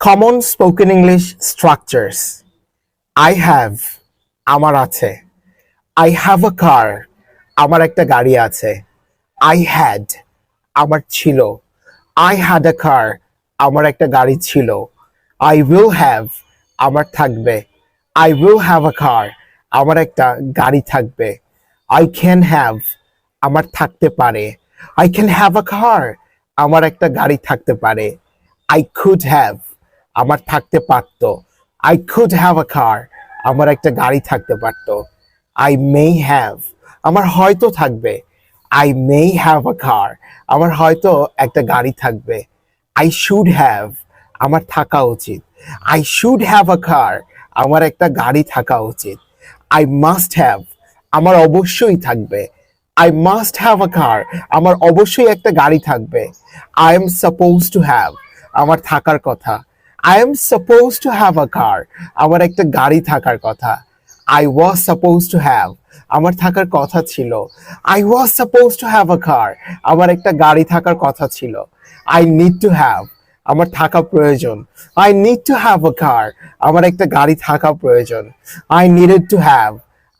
Common spoken English structures. I have, আমার আছে। I have a car, আমার একটা গাড়ি আছে। I had, আমার ছিল। I had a car, আমার একটা গাড়ি ছিল। I will have, আমার থাকবে। I will have a car, আমার একটা গাড়ি থাকবে। I can have, আমার থাকতে পারে। I can have a car, আমার একটা গাড়ি থাকতে পারে। I could have, আমার থাকতে পারতো। I could have a car, আমার একটা গাড়ি থাকতে পারতো। I may have, আমার হয়তো থাকবে। I may have a car, আমার হয়তো একটা গাড়ি থাকবে। I should have, আমার থাকা উচিত। I should have a car, আমার একটা গাড়ি থাকা উচিত। I must have, আমার অবশ্যই থাকবে। I must have a car, আমার অবশ্যই একটা গাড়ি থাকবে। I am supposed to have, আমার থাকার কথা। I am supposed to have a car, আমার একটা গাড়ি থাকার কথা। I was supposed to have, আমার থাকার কথা ছিল। I was supposed to have a car, আমার একটা গাড়ি থাকার কথা ছিল। I need to have, আমার থাকা প্রয়োজন। I need to have a car, আমার একটা গাড়ি থাকা প্রয়োজন। I needed to have,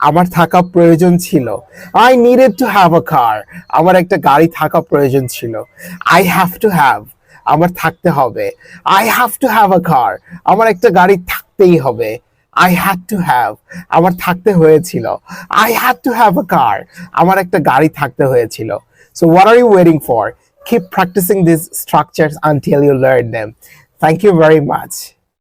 আমার থাকা প্রয়োজন ছিল। I needed to have a car, আমার একটা গাড়ি থাকা প্রয়োজন ছিল। I have to have, আমার থাকতে হবে। I have to have a car, আমার একটা গাড়ি থাকতেই হবে। I had to have, আমার থাকতে হয়েছিল। I had to have a car, আমার একটা গাড়ি থাকতে হয়েছিল। So what are you waiting for? Keep practicing these structures until you learn them. Thank you very much.